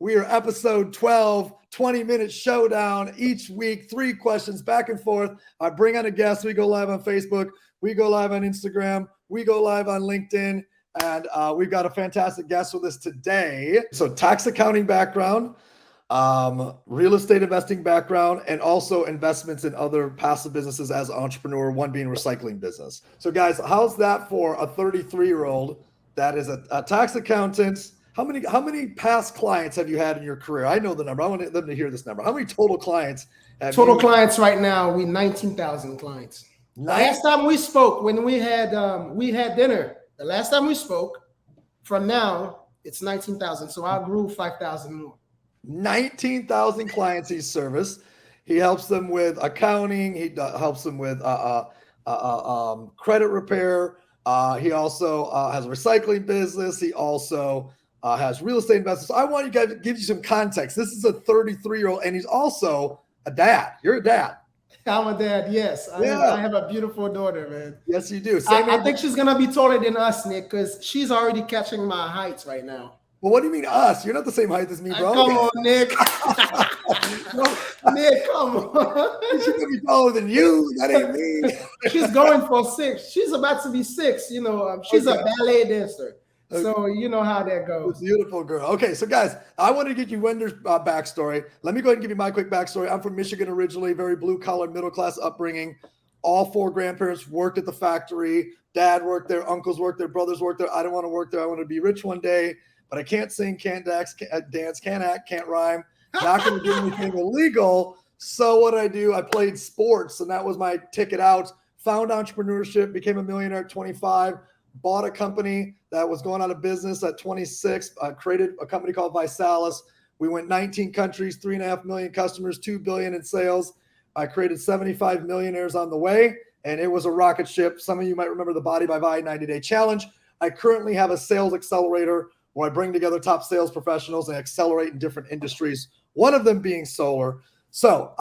We are episode 12, 20-minute showdown each week, 3 questions back and forth. I bring on a guest. We go live on Facebook. We go live on Instagram. We go live on LinkedIn. And we've got a fantastic guest with us today. So tax accounting background, real estate investing background, and also investments in other passive businesses as an entrepreneur, one being recycling business. So guys, how's that for a 33-year-old that is a tax accountant? How many past clients have you had in your career? I know the number. I want them to hear this number. How many total clients have Total clients right now, we 19,000 clients. Last time we spoke, when we had dinner, the last time we spoke, from now, it's 19,000. So I grew 5,000 more. 19,000 clients he serviced. He helps them with accounting. He helps them with credit repair. He also has a recycling business. He also has real estate investments. So I want you guys to give you some context. This is a 33-year-old, and he's also a dad. You're a dad. I'm a dad, yes. I have a beautiful daughter, man. Yes, you do. I think she's going to be taller than us, Nick, because she's already catching my heights right now. Well, what do you mean us? You're not the same height as me, bro. Come on, Nick. Nick, come on. She's going to be taller than you. That ain't me. She's going for 6. She's about to be 6. You know, she's a ballet dancer. Okay. So you know how that goes. Beautiful girl. Okay, so guys, I wanted to get you Wender's backstory. Let me go ahead and give you my quick backstory. I'm from Michigan originally, very blue-collar, middle-class upbringing. All 4 grandparents worked at the factory. Dad worked there. Uncles worked there. Brothers worked there. I don't want to work there. I want to be rich one day, but I can't sing, can't dance, can't act, can't rhyme. Not going to do anything illegal. So what did I do? I played sports, and that was my ticket out. Found entrepreneurship, became a millionaire at 25. Bought a company that was going out of business at 26. Created a company called Visalis. We went 19 countries, 3.5 million customers, $2 billion in sales. I created 75 millionaires on the way, and it was a rocket ship. Some of you might remember the Body by Body 90-day challenge. I currently have a sales accelerator where I bring together top sales professionals and accelerate in different industries, one of them being solar. So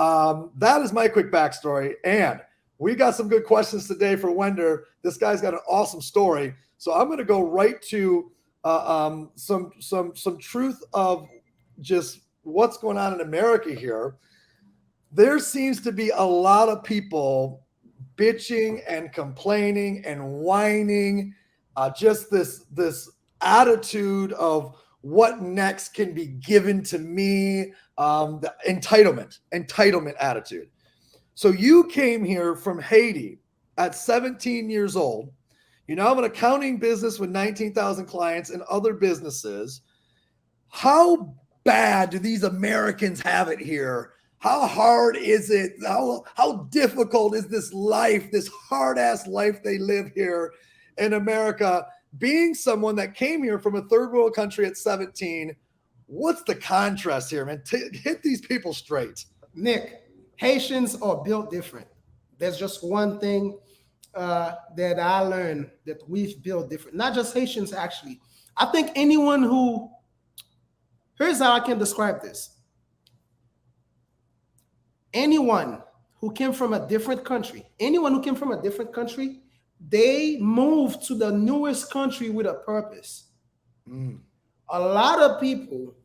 that is my quick backstory, and we got some good questions today for Wender. This guy's got an awesome story. So I'm going to go right to some truth of just what's going on in America here. There seems to be a lot of people bitching and complaining and whining, just this attitude of what next can be given to me, the entitlement attitude. So you came here from Haiti at 17 years old. You now have an accounting business with 19,000 clients and other businesses. How bad do these Americans have it here? How hard is it? How difficult is this life, this hard-ass life they live here in America? Being someone that came here from a third world country at 17, what's the contrast here, man? Hit these people straight. Nick, Haitians are built different. There's just one thing that I learned that we've built different. Not just Haitians, actually. I think anyone who, here's how I can describe this. Anyone who came from a different country, they moved to the newest country with a purpose. A lot of people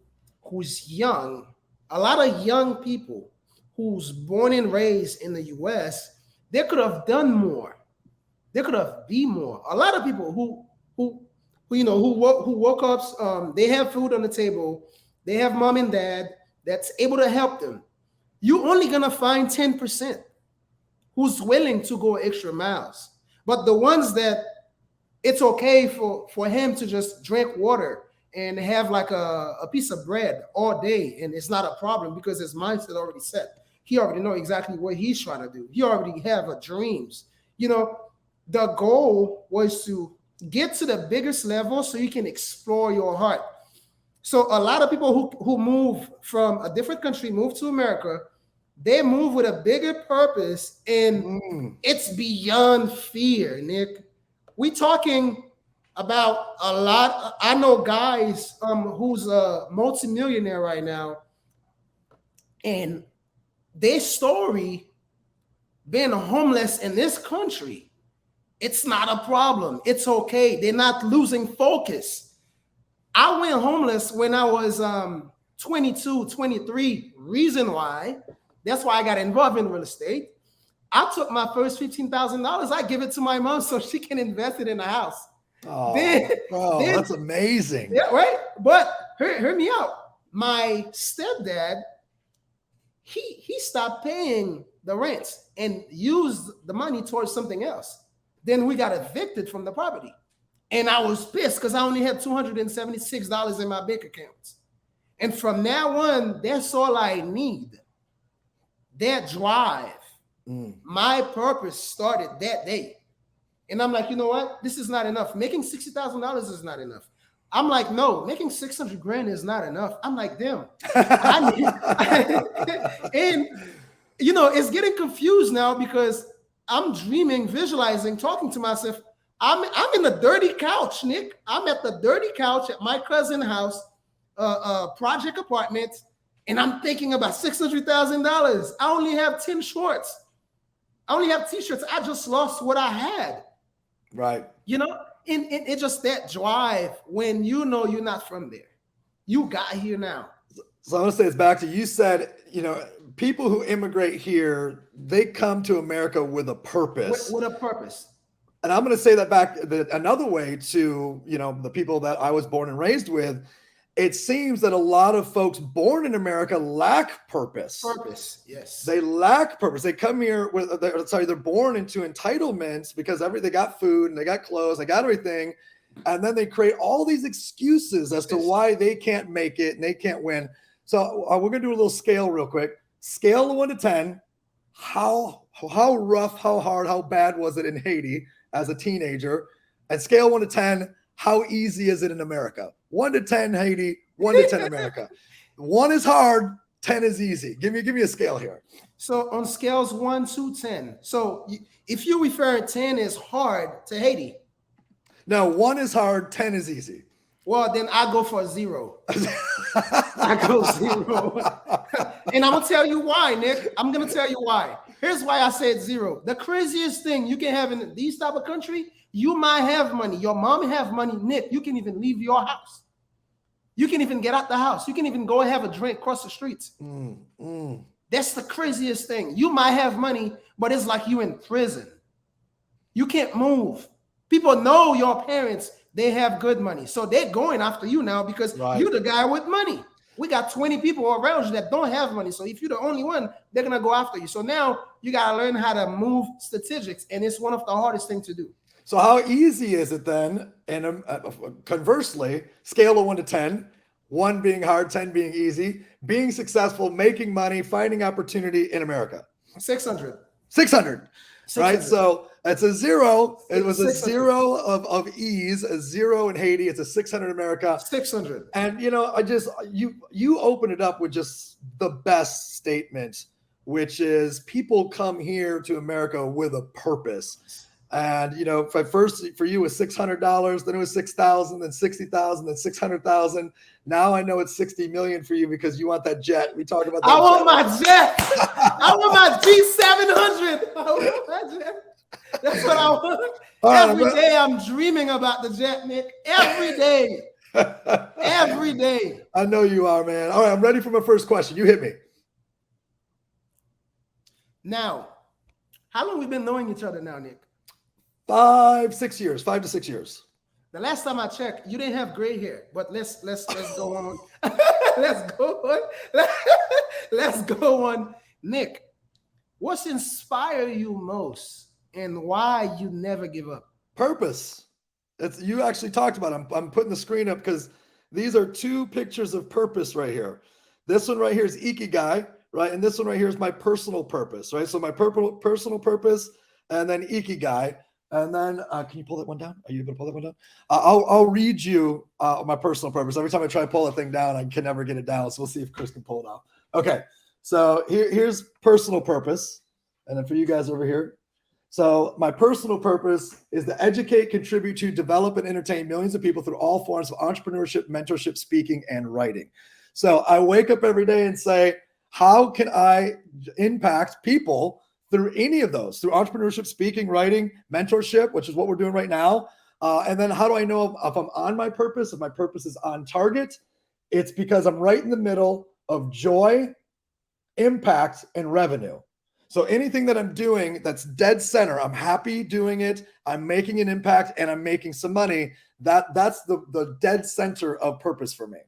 who's young, a lot of young people who's born and raised in the U.S., they could have done more. They could have been more. A lot of people who woke up, they have food on the table, they have mom and dad that's able to help them. You're only gonna find 10% who's willing to go extra miles. But the ones that it's okay for him to just drink water and have like a piece of bread all day, and it's not a problem because his mindset already set. He already know exactly what he's trying to do. He already have dreams. You know, the goal was to get to the biggest level so you can explore your heart. So a lot of people who move from a different country, move to America, they move with a bigger purpose, and it's beyond fear, Nick. We talking about a lot. I know guys who's a multimillionaire right now, and their story being homeless in this country, it's not a problem. It's okay. They're not losing focus. I went homeless when I was 22, 23. Reason why. That's why I got involved in real estate. I took my first $15,000. I give it to my mom so she can invest it in the house. Oh, bro, that's amazing. Yeah, right. But hear me out. My stepdad, he stopped paying the rent and used the money towards something else. Then we got evicted from the property. And I was pissed because I only had $276 in my bank account. And from now on, that's all I need. That drive. My purpose started that day. And I'm like, you know what? This is not enough. Making $60,000 is not enough. I'm like, no, making 600 grand is not enough. I'm like, damn. And, you know, it's getting confused now because I'm dreaming, visualizing, talking to myself. I'm in the dirty couch, Nick. I'm at the dirty couch at my cousin's house, project apartment, and I'm thinking about $600,000. I only have 10 shorts. I only have t-shirts. I just lost what I had. Right. You know, and it's just that drive when you know you're not from there. You got here now. So I'm going to say it's back to, you said, you know, people who immigrate here, they come to America with a purpose. With a purpose. And I'm going to say that back another way to, you know, the people that I was born and raised with. It seems that a lot of folks born in America lack purpose. Purpose, yes. They lack purpose. They come here with, they're born into entitlements because they got food and they got clothes, they got everything. And then they create all these excuses as to why they can't make it and they can't win. So we're going to do a little scale real quick. Scale of 1 to 10. How rough, how hard, how bad was it in Haiti as a teenager? And scale 1 to 10, how easy is it in America? 1 to 10 Haiti, 1 to 10 America. 1 is hard, 10 is easy. Give me a scale here. So on scales 1 to 10. So if you refer 10 is hard to Haiti. No, 1 is hard, 10 is easy. Well, then I go for 0. I go 0. And I'm going to tell you why, Nick. I'm going to tell you why. Here's why I said 0. The craziest thing you can have in these type of country, you might have money. Your mom have money. Nick, you can even leave your house. You can even get out the house. You can even go and have a drink across the streets. That's the craziest thing. You might have money, but it's like you in prison. You can't move. People know your parents, they have good money. So they're going after you now because you're the guy with money. We got 20 people around you that don't have money. So if you're the only one, they're going to go after you. So now you got to learn how to move statistics. And it's one of the hardest things to do. So how easy is it then? And conversely, scale of 1 to 10, 1 being hard, 10 being easy, being successful, making money, finding opportunity in America. 600. 600. Right? So it's a 0. It was a 0 of ease, a 0 in Haiti. It's a 600 in America. 600. And, you know, you open it up with just the best statement, which is people come here to America with a purpose. And, you know, first for you it was $600, then it was 6,000, then 60,000, then 600,000. Now I know it's 60 million for you because you want that jet. We talked about that. I want my jet. I want my G700. I want my jet. That's what I want. Every day I'm dreaming about the jet, Nick. Every day. Every day. I know you are, man. All right, I'm ready for my first question. You hit me. Now, how long we been knowing each other now, Nick? 5 to 6 years. The last time I checked, you didn't have gray hair, but let's go on. Let's go on. Let's go on. Nick, what's inspired you most and why you never give up? Purpose. You actually talked about it. I'm putting the screen up because these are 2 pictures of purpose right here. This one right here is Ikigai, right? And this one right here is my personal purpose, right? So my personal purpose and then Ikigai. And then, can you pull that one down? Are you able to pull that one down? I'll read you my personal purpose. Every time I try to pull a thing down, I can never get it down. So we'll see if Chris can pull it off. Okay, so here's personal purpose. And then for you guys over here. So my personal purpose is to educate, contribute to, develop, and entertain millions of people through all forms of entrepreneurship, mentorship, speaking, and writing. So I wake up every day and say, how can I impact people through any of those, through entrepreneurship, speaking, writing, mentorship, which is what we're doing right now. And then how do I know if I'm on my purpose, if my purpose is on target? It's because I'm right in the middle of joy, impact, and revenue. So anything that I'm doing that's dead center, I'm happy doing it, I'm making an impact, and I'm making some money. That's the dead center of purpose for me.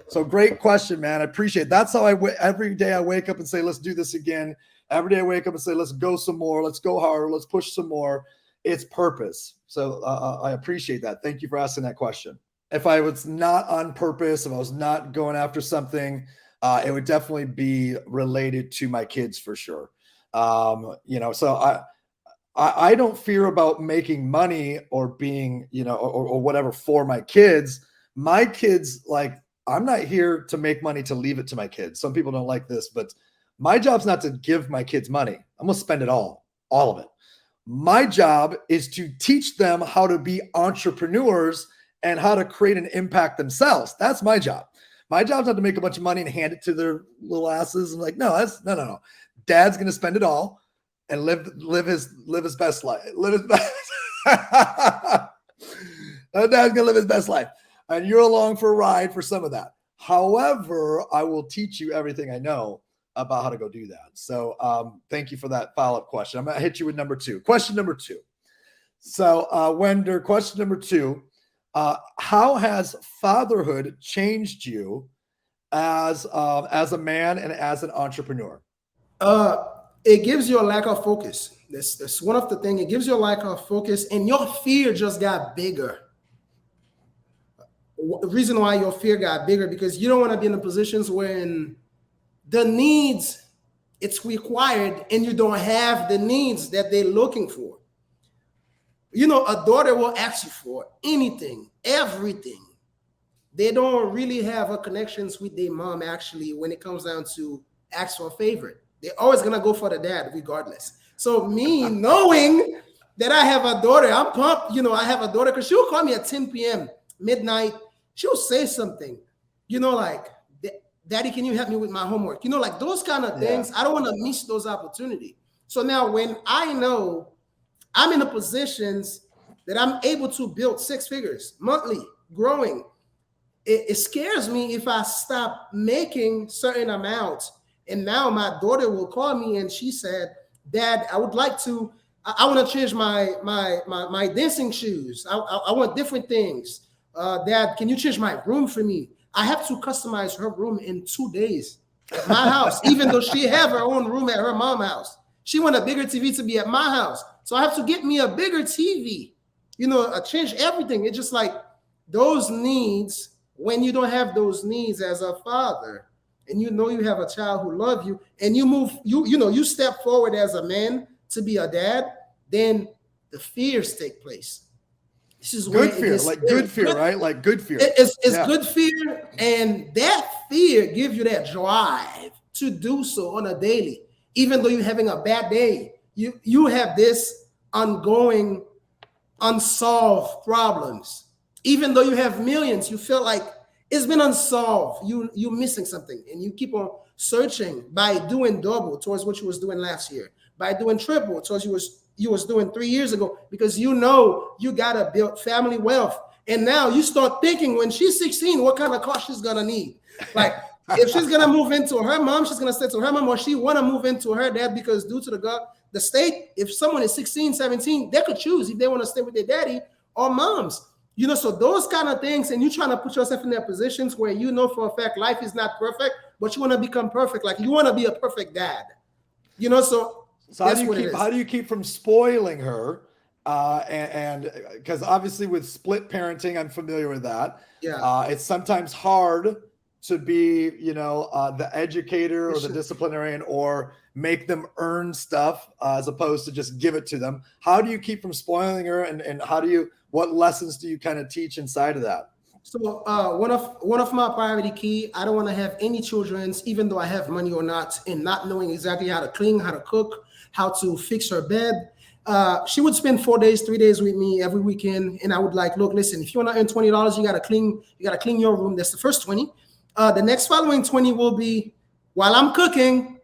So great question, man. I appreciate it. That's how every day I wake up and say, let's do this again. Every day I wake up and say, let's go some more. Let's go harder. Let's push some more. It's purpose. So I appreciate that. Thank you for asking that question. If I was not on purpose, if I was not going after something, it would definitely be related to my kids for sure. So I don't fear about making money or being, or whatever for my kids. My kids, like, I'm not here to make money to leave it to my kids. Some people don't like this, but my job's not to give my kids money. I'm going to spend it all of it. My job is to teach them how to be entrepreneurs and how to create an impact themselves. That's my job. My job's not to make a bunch of money and hand it to their little asses. And like, no. Dad's going to spend it all and live his best life. Dad's going to live his best life. And you're along for a ride for some of that. However, I will teach you everything I know about how to go do that. So thank you for that follow-up question. I'm going to hit you with number 2. Question number 2. So Wender, question number 2. How has fatherhood changed you as a man and as an entrepreneur? It gives you a lack of focus. That's one of the things. It gives you a lack of focus, and your fear just got bigger. The reason why your fear got bigger, because you don't want to be in the positions when the needs it's required and you don't have the needs that they're looking for. A daughter will ask you for anything, everything. They don't really have a connections with their mom, actually, when it comes down to ask for a favorite. They're always going to go for the dad regardless. So me knowing that I have a daughter, I'm pumped. I have a daughter because she'll call me at 10 p.m., midnight. She'll say something, like, Daddy, can you help me with my homework? Like those kind of things. I don't want to miss those opportunities. So now when I know I'm in the positions that I'm able to build 6 figures monthly, growing, it scares me if I stop making certain amounts. And now my daughter will call me and she said, Dad, I would like to, I want to change my dancing shoes. I want different things. Dad, can you change my room for me? I have to customize her room in 2 days at my house, even though she have her own room at her mom's house. She want a bigger TV to be at my house. So I have to get me a bigger TV, change everything. It's just like those needs, when you don't have those needs as a father, and you have a child who loves you, and you step forward as a man to be a dad, then the fears take place. This is good fear, good fear, right? Like good fear. It's good fear, and that fear gives you that drive to do so on a daily. Even though you're having a bad day, you have this ongoing, unsolved problems. Even though you have millions, you feel like it's been unsolved. You're missing something, and you keep on searching by doing double towards what you was doing last year, by doing triple towards you was doing 3 years ago, because you gotta build family wealth. And now you start thinking when she's 16, what kind of car she's gonna need. Like if she's gonna move into her mom, she's gonna stay to her mom, or she wanna move into her dad, because due to the state, if someone is 16, 17, they could choose if they want to stay with their daddy or moms. So those kind of things, and you're trying to put yourself in their positions where for a fact life is not perfect, but you want to become perfect. Like you want to be a perfect dad. So how do you keep from spoiling her? And because obviously with split parenting, I'm familiar with that. Yeah. It's sometimes hard to be, the educator or the disciplinarian, or make them earn stuff as opposed to just give it to them. How do you keep from spoiling her, and what lessons do you kind of teach inside of that? So one of my priority key, I don't want to have any children, even though I have money or not, and not knowing exactly how to clean, how to cook, how to fix her bed. She would spend 4 days, 3 days with me every weekend, and I would like, look, listen, if you want to earn $20, you gotta clean your room. That's the first 20. The next following 20 will be, while I'm cooking,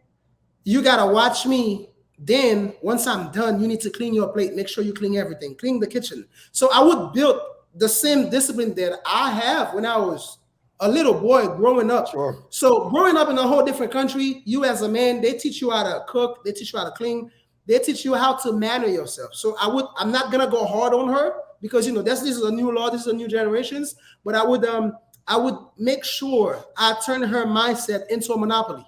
you gotta watch me. Then once I'm done, you need to clean your plate. Make sure you clean everything, clean the kitchen. So I would build the same discipline that I have when I was a little boy growing up. Sure. So growing up in a whole different country, you as a man, they teach you how to cook, they teach you how to clean, they teach you how to manner yourself. So I'm not gonna go hard on her because this is a new law, this is a new generations. But I would make sure I turn her mindset into a monopoly.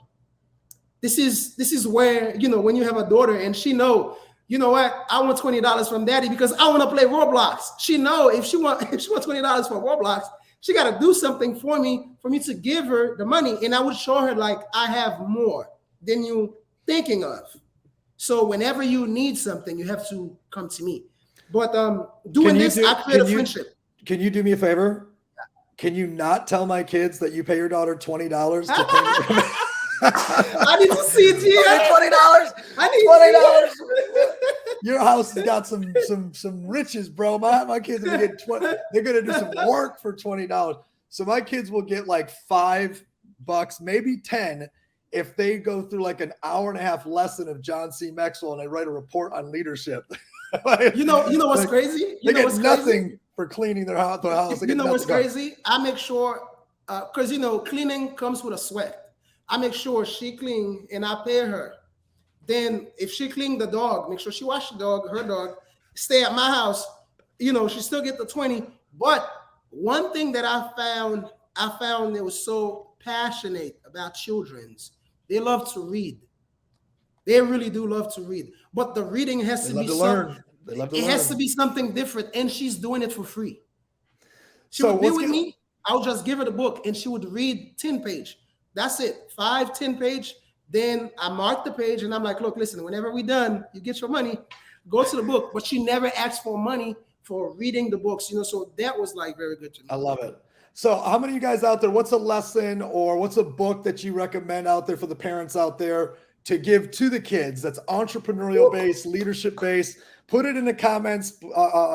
This is where when you have a daughter and she know, you know what, I want $20 from daddy because I want to play Roblox. She know if she wants $20 for Roblox, she got to do something for me to give her the money. And I would show her like I have more than you thinking of. So whenever you need something, you have to come to me. But doing this, I create a friendship. Can you do me a favor? Can you not tell my kids that you pay your daughter $20 to pay? I need to see it here. $20. I need $20. Your house has got some riches, bro. My kids are gonna get 20. They're gonna do some work for $20. So my kids will get like $5, maybe 10, if they go through like an hour and a half lesson of John C. Maxwell and I write a report on leadership. You know what's crazy? They get nothing for cleaning their house. You know what's crazy? I make sure because cleaning comes with a sweat. I make sure she clean and I pay her. Then if she clean the dog, make sure she wash the dog, her dog, stay at my house, she still get the 20. But one thing that I found that was so passionate about children's, they love to read. They really do love to read. But the reading has to be something. It has to be something different. And she's doing it for free. She would be with me. I'll just give her the book and she would read 10 page. That's it. 5, 10 page. Then I mark the page and I'm like, look, listen, whenever we're done, you get your money, go to the book. But she never asked for money for reading the books, so that was like very good to me. I love it. So how many of you guys out there, what's a lesson or what's a book that you recommend out there for the parents out there to give to the kids that's entrepreneurial based, leadership based? Put it in the comments.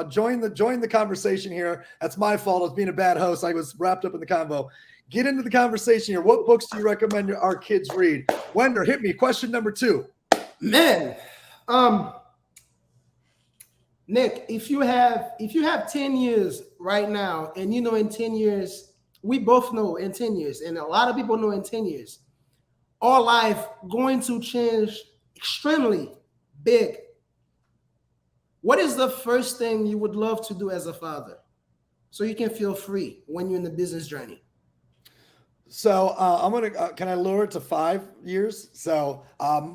Join the conversation here. That's my fault. I was being a bad host. I was wrapped up in the convo. Get into the conversation here. What books do you recommend our kids read? Wender, hit me. Question number 2. Man, Nick, if you have 10 years right now, and in 10 years, we both know in 10 years, and a lot of people know in 10 years, our life going to change extremely big. What is the first thing you would love to do as a father so you can feel free when you're in the business journey? So I'm gonna. Can I lower it to 5 years? So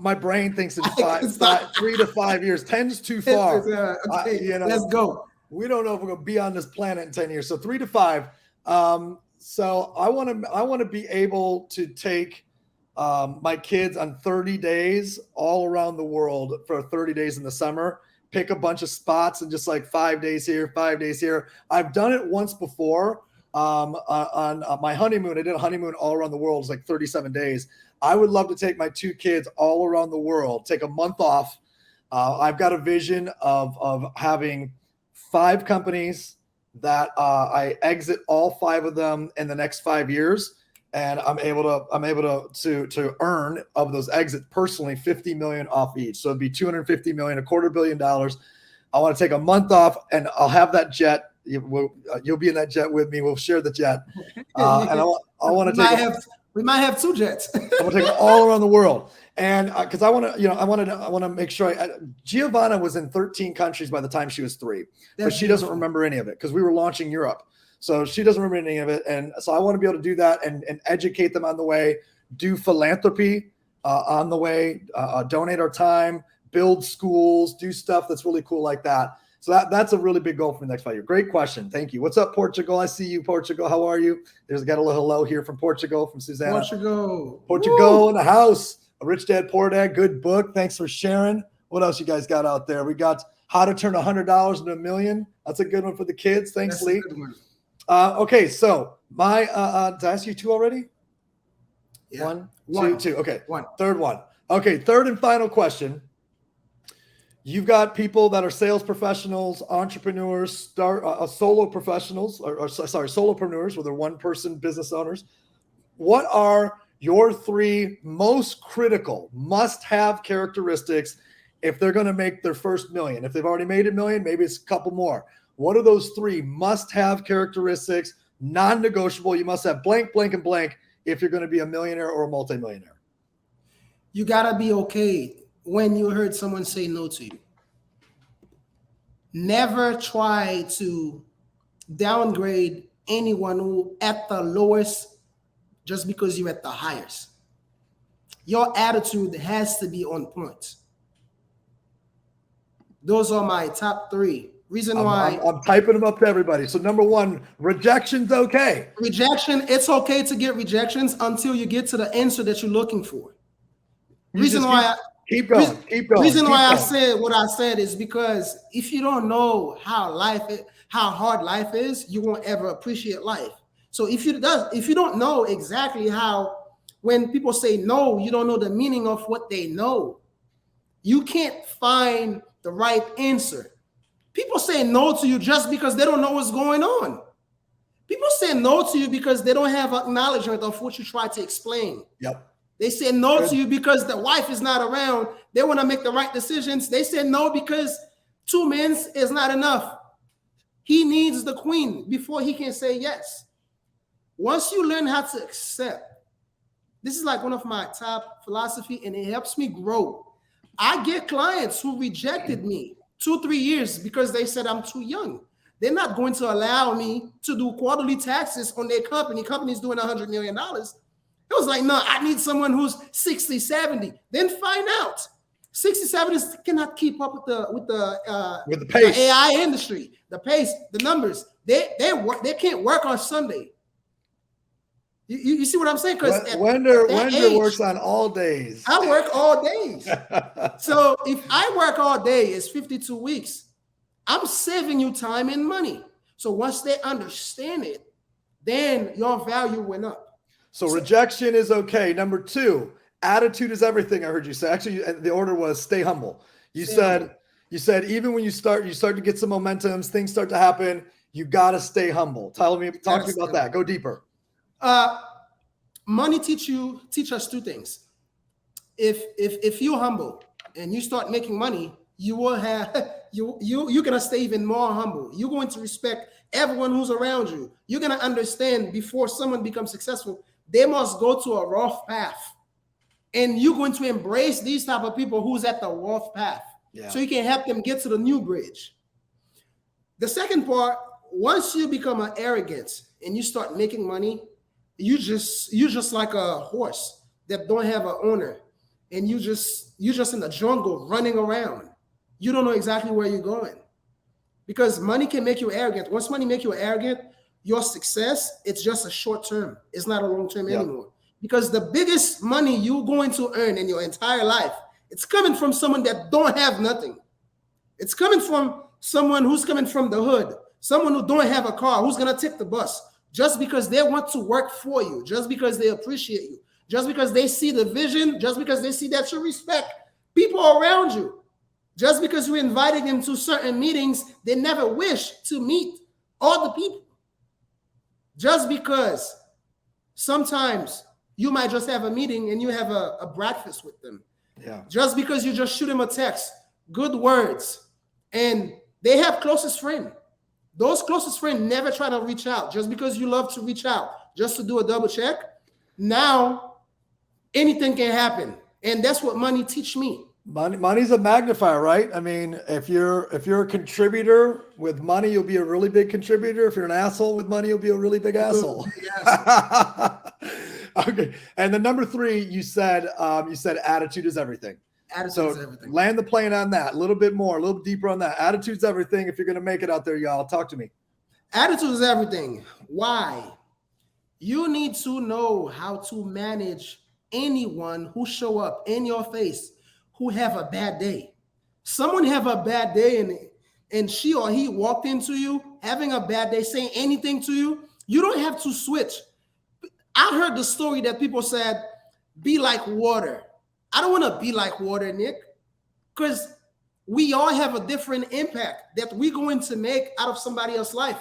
my brain thinks in 3 to 5 years. 10's too far. Okay, let's go. We don't know if we're gonna be on this planet in 10 years. So 3 to 5. So I want to be able to take my kids on 30 days all around the world for 30 days in the summer. Pick a bunch of spots and just like 5 days here, 5 days here. I've done it once before. On my honeymoon, I did a honeymoon all around the world. It was like 37 days. I would love to take my 2 kids all around the world, take a month off. I've got a vision of having 5 companies that I exit all 5 of them in the next 5 years. And I'm able to earn of those exits personally $50 million off each. So it'd be $250 million, $250 million. I want to take a month off and I'll have that jet. You'll be in that jet with me. We'll share the jet, and I want to take. We might have 2 jets. I want to take it all around the world, and because I want to make sure. Giovanna was in 13 countries by the time she was 3, but she doesn't remember any of it because we were launching Europe, so she doesn't remember any of it. And so I want to be able to do that and educate them on the way, do philanthropy on the way, donate our time, build schools, do stuff that's really cool like that. So that's a really big goal for the next 5 years. Great question. Thank you. What's up, Portugal? I see you, Portugal. How are you? There's got a little hello here from Portugal, from Susanna. Portugal Woo! In the house. A Rich Dad, Poor Dad. Good book. Thanks for sharing. What else you guys got out there? We got How to Turn $100 into $1 million. That's a good one for the kids. Thanks, that's Lee. Okay, so my did I ask you 2 already? Yeah. 1, 2. Okay. 1. Third one. Okay, third and final question. You've got people that are sales professionals, entrepreneurs, solo professionals, solopreneurs, where they're one-person business owners. What are your 3 most critical must-have characteristics if they're going to make their first $1 million? If they've already made $1 million, maybe it's a couple more. What are those 3 must-have characteristics, non-negotiable. You must have blank, blank, and blank if you're going to be a millionaire or a multimillionaire. You gotta be okay when you heard someone say no to you. Never try to downgrade anyone who at the lowest just because you're at the highest. Your attitude has to be on point. Those are my top 3. Reason why I'm typing them up to everybody. So number 1, rejection's okay. Rejection, it's okay to get rejections until you get to the answer that you're looking for. Reason why keep going. Reason why I said what I said is because if you don't know how hard life is, you won't ever appreciate life. So if you don't know exactly how, when people say no, you don't know the meaning of what they know. You can't find the right answer. People say no to you just because they don't know what's going on. People say no to you because they don't have acknowledgement of what you try to explain. Yep. They say no to you because the wife is not around. They want to make the right decisions. They say no because 2 men is not enough. He needs the queen before he can say yes. Once you learn how to accept, this is like one of my top philosophy, and it helps me grow. I get clients who rejected me 2-3 years because they said I'm too young. They're not going to allow me to do quarterly taxes on their company. Company's doing $100 million. It was like, no, I need someone who's 60, 70. Then find out 60, 70 cannot keep up with the pace. The AI industry, the pace, the numbers. They can't work on Sunday. You see what I'm saying? Because Wender works on all days. I work all days. So if I work all day, it's 52 weeks. I'm saving you time and money. So once they understand it, then your value went up. So rejection is okay. Number 2, attitude is everything. I heard you say. Actually, the order was stay humble. You said even when you start to get some momentums, things start to happen. You got to stay humble. Talk to me about that. Go deeper. Money teach us 2 things. If you're humble and you start making money, you will have you're gonna stay even more humble. You're going to respect everyone who's around you. You're gonna understand before someone becomes successful, they must go to a rough path, and you're going to embrace these type of people who's at the rough path, so you can help them get to the new bridge. The second part, once you become an arrogant and you start making money, you're just like a horse that don't have an owner, and you're just in the jungle running around. You don't know exactly where you're going, because money can make you arrogant. Once money make you arrogant, your success, it's just a short term. It's not a long term anymore. Because the biggest money you're going to earn in your entire life, it's coming from someone that don't have nothing. It's coming from someone who's coming from the hood, someone who don't have a car, who's gonna take the bus, just because they want to work for you, just because they appreciate you, just because they see the vision, just because they see that you respect people around you. Just because you're inviting them to certain meetings, they never wish to meet all the people. Just because sometimes you might just have a meeting and you have a breakfast with them. Yeah. Just because you just shoot them a text, good words, and they have closest friend. Those closest friends never try to reach out. Just because you love to reach out, just to do a double check, now anything can happen. And that's what money teach me. Money's a magnifier, right? I mean, if you're a contributor with money, you'll be a really big contributor. If you're an asshole with money, you'll be a really big asshole. Okay. And then number 3, you said attitude is everything. Attitude is everything. Land the plane on that. A little bit more, a little deeper on that. Attitude's everything. If you're going to make it out there, y'all, talk to me. Attitude is everything. Why? You need to know how to manage anyone who show up in your face who have a bad day. Someone have a bad day and she or he walked into you having a bad day, saying anything to you, you don't have to switch. I heard the story that people said, be like water. I don't want to be like water, Nick, because we all have a different impact that we're going to make out of somebody else's life.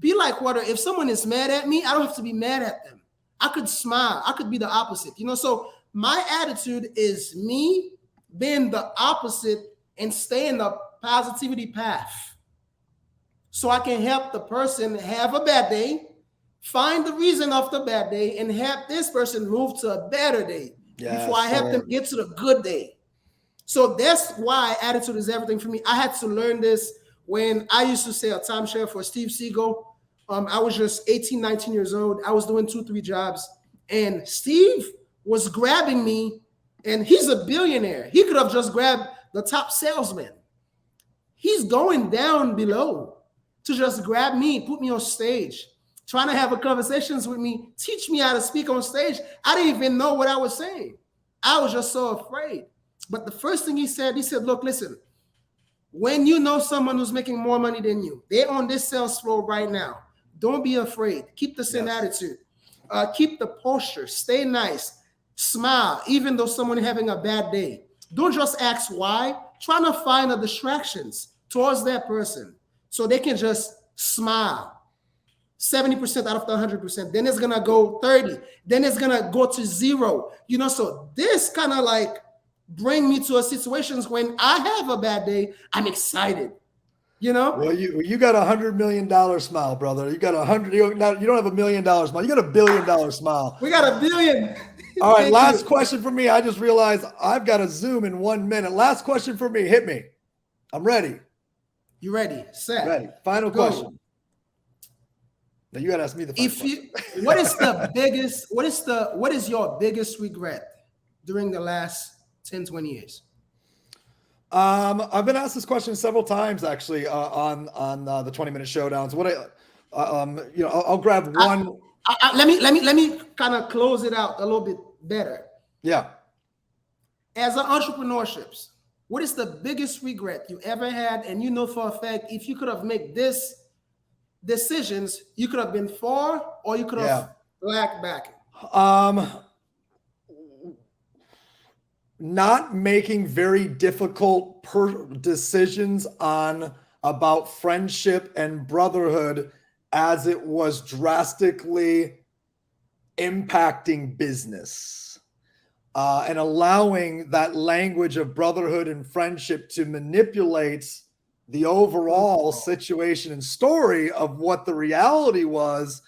Be like water. If someone is mad at me, I don't have to be mad at them. I could smile. I could be the opposite, So my attitude is me being the opposite and stay in the positivity path, so I can help the person have a bad day find the reason of the bad day and help this person move to a better day before I help them get to the good day. So that's why attitude is everything for me. I had to learn this when I used to say a timeshare for Steve Seagal. I was just 18, 19 years old. I was doing 2-3 jobs. And Steve was grabbing me, and he's a billionaire. He could have just grabbed the top salesman. He's going down below to just grab me, put me on stage, trying to have a conversations with me, teach me how to speak on stage. I didn't even know what I was saying. I was just so afraid. But the first thing he said, look, listen, when you know someone who's making more money than you, they're on this sales floor right now. Don't be afraid. Keep the same attitude. Keep the posture. Stay nice. Smile, even though someone is having a bad day. Don't just ask why. Try to find the distractions towards that person so they can just smile. 70% out of the 100%. Then it's going to go 30. Then it's going to go to 0. So this kind of like bring me to a situations when I have a bad day, I'm excited. Well, you got $100 million smile, brother. You got 100. You don't have $1 million smile. You got $1 billion smile. We got $1 billion. All right, last question for me. I just realized I've got to Zoom in 1 minute. Last question for me. Hit me. I'm ready. You ready? Set. Ready. Final question. Now you got to ask me the final question. What is your biggest regret during the last 10, 20 years? I've been asked this question several times actually on the 20-minute showdowns. I'll grab one. Let me kind of close it out a little bit better. Yeah. As an entrepreneurship, what is the biggest regret you ever had? And for a fact, if you could have made this decisions, you could have been far or you could have lagged back. Not making very difficult decisions about friendship and brotherhood as it was drastically impacting business, and allowing that language of brotherhood and friendship to manipulate the overall situation and story of what the reality was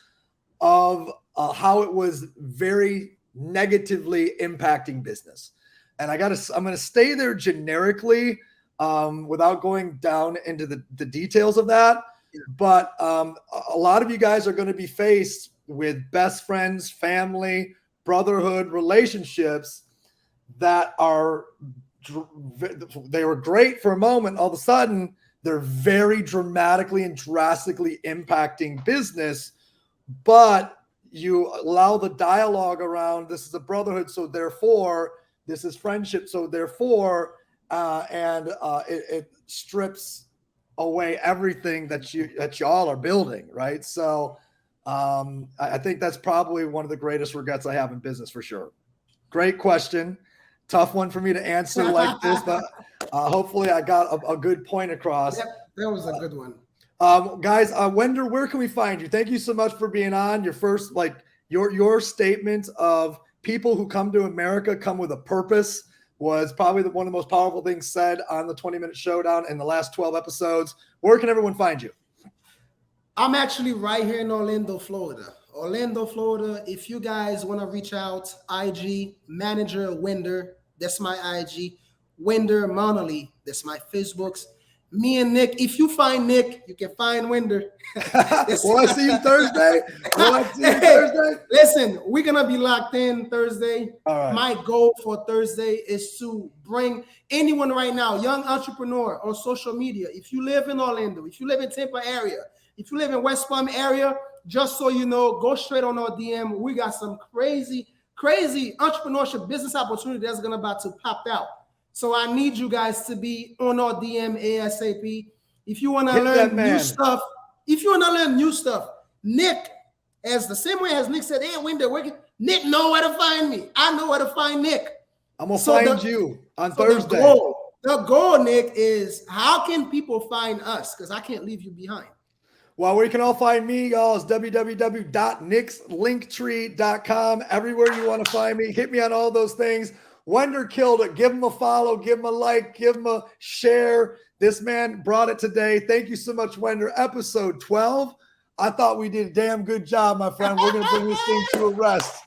of how it was very negatively impacting business. And I'm going to stay there generically without going down into the details of that. But a lot of you guys are going to be faced with best friends, family, brotherhood relationships that they were great for a moment. All of a sudden, they're very dramatically and drastically impacting business. But you allow the dialogue around, this is a brotherhood, so therefore this is friendship, so therefore, it strips away everything that y'all are building, right? So I think that's probably one of the greatest regrets I have in business for sure. Great question. Tough one for me to answer like this, but hopefully I got a good point across. Yep, that was a good one. Guys, Wender, where can we find you? Thank you so much for being on. Your first, your statement of people who come to America come with a purpose was probably one of the most powerful things said on the 20-minute showdown in the last 12 episodes. Where can everyone find you? I'm actually right here in Orlando, Florida. If you guys want to reach out, IG, Manager Wender, that's my IG. Wender Monnely, that's my Facebooks. Me and Nick, if you find Nick, you can find Wender. Will I see you Thursday? Listen, we're going to be locked in Thursday. All right. My goal for Thursday is to bring anyone right now, young entrepreneur on social media. If you live in Orlando, if you live in Tampa area, if you live in West Palm area, just so you know, go straight on our DM. We got some crazy entrepreneurship business opportunity that's about to pop out. So I need you guys to be on our DM ASAP. If you want to learn new stuff, Nick, as the same way as Nick said, hey, Wender, Nick know where to find me. I know where to find Nick. I'm going to find you on Thursday. The goal, Nick, is how can people find us? Because I can't leave you behind. Well, where you can all find me, y'all, is www.nickslinktree.com. Everywhere you want to find me, hit me on all those things. Wender killed it. Give him a follow, give him a like, give him a share. This man brought it today. Thank you so much, Wender. Episode 12. I thought we did a damn good job, my friend. We're going to bring this thing to a rest.